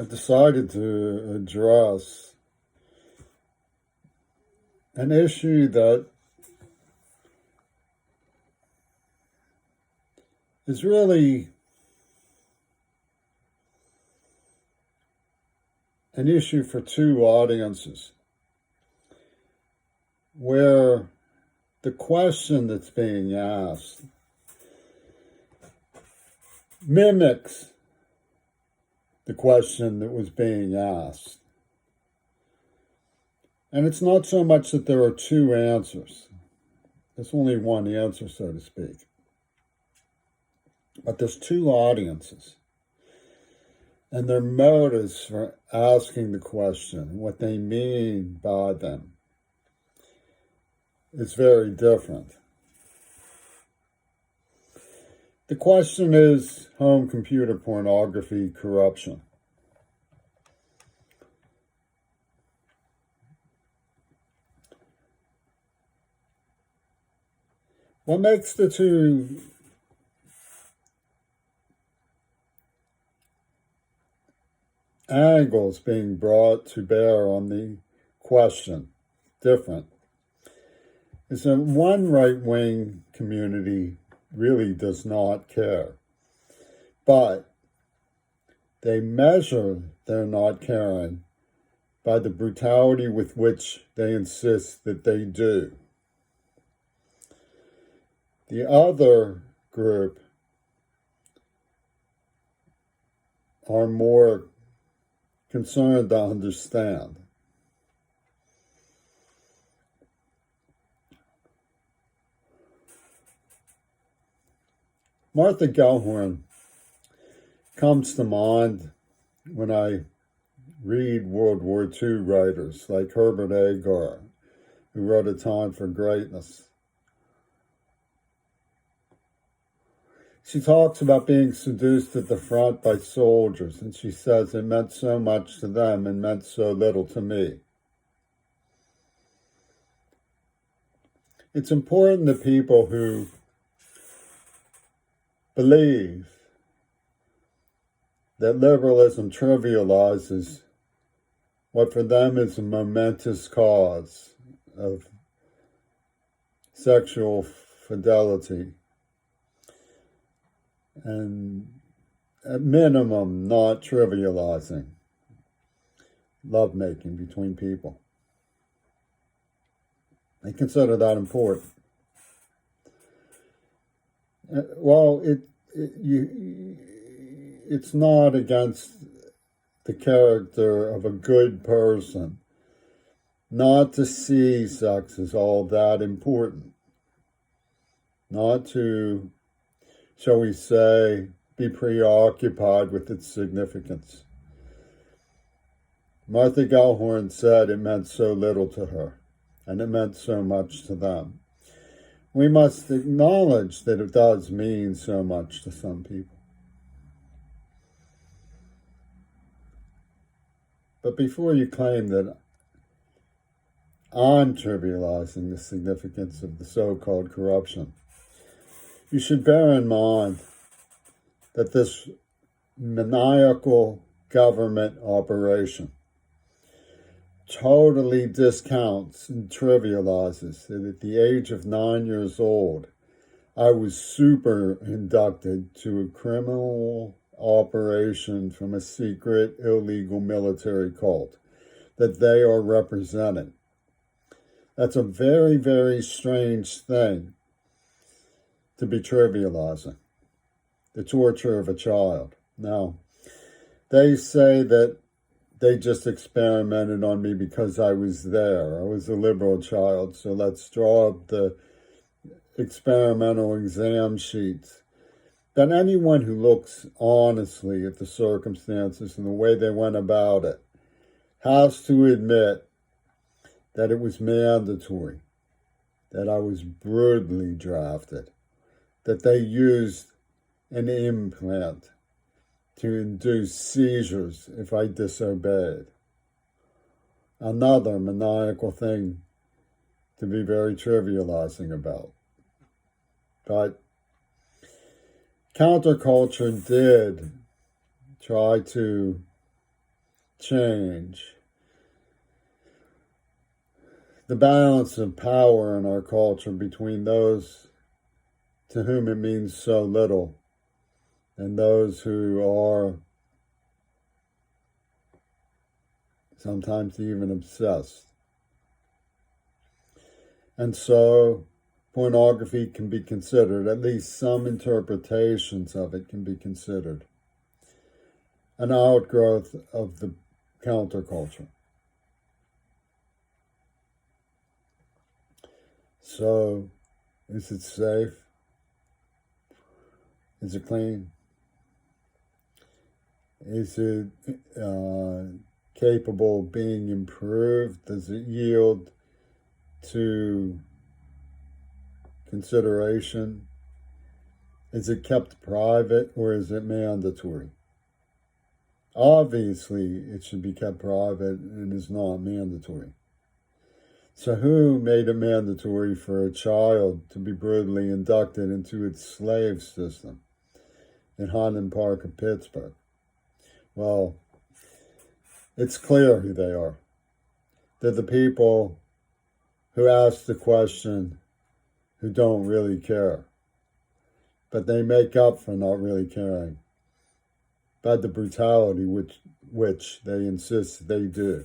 I decided to address an issue that is really an issue for two audiences, where the question that's being asked mimics the question that was being asked. And it's not so much that there are two answers. There's only one answer, so to speak. But there's two audiences. And their motives for asking the question, what they mean by them, is very different. The question is home computer pornography corruption. What makes the two angles being brought to bear on the question different is that one right-wing community really does not care, but they measure their not caring by the brutality with which they insist that they do. The other group are more concerned to understand. Martha Gellhorn comes to mind when I read World War II writers like Herbert Agar, who wrote A Time for Greatness. She talks about being seduced at the front by soldiers, and she says it meant so much to them and meant so little to me. It's important that people who believe that liberalism trivializes what for them is a momentous cause of sexual fidelity, and at minimum not trivializing lovemaking between people. They consider that important. Well, it's not against the character of a good person not to see sex as all that important, not to, shall we say, be preoccupied with its significance. Martha Gellhorn said it meant so little to her, and it meant so much to them. We must acknowledge that it does mean so much to some people. But before you claim that I'm trivializing the significance of the so-called corruption, you should bear in mind that this maniacal government operation totally discounts and trivializes that at the age of 9 years old, I was super inducted to a criminal operation from a secret illegal military cult that they are representing. That's a very, very strange thing to be trivializing, the torture of a child. Now, they say that they just experimented on me because I was there. I was a liberal child, so let's draw up the experimental exam sheets. But anyone who looks honestly at the circumstances and the way they went about it has to admit that it was mandatory, that I was brutally drafted, that they used an implant to induce seizures if I disobeyed. Another maniacal thing to be very trivializing about. But counterculture did try to change. The balance of power in our culture between those to whom it means so little and those who are sometimes even obsessed. And so pornography can be considered, at least some interpretations of it can be considered, an outgrowth of the counterculture. So, is it safe? Is it clean? Is it capable of being improved? Does it yield to consideration? Is it kept private or is it mandatory? Obviously, it should be kept private and is not mandatory. So who made it mandatory for a child to be brutally inducted into its slave system in Highland Park of Pittsburgh? Well, it's clear who they are. They're the people who ask the question, who don't really care. But they make up for not really caring by the brutality which they insist they do.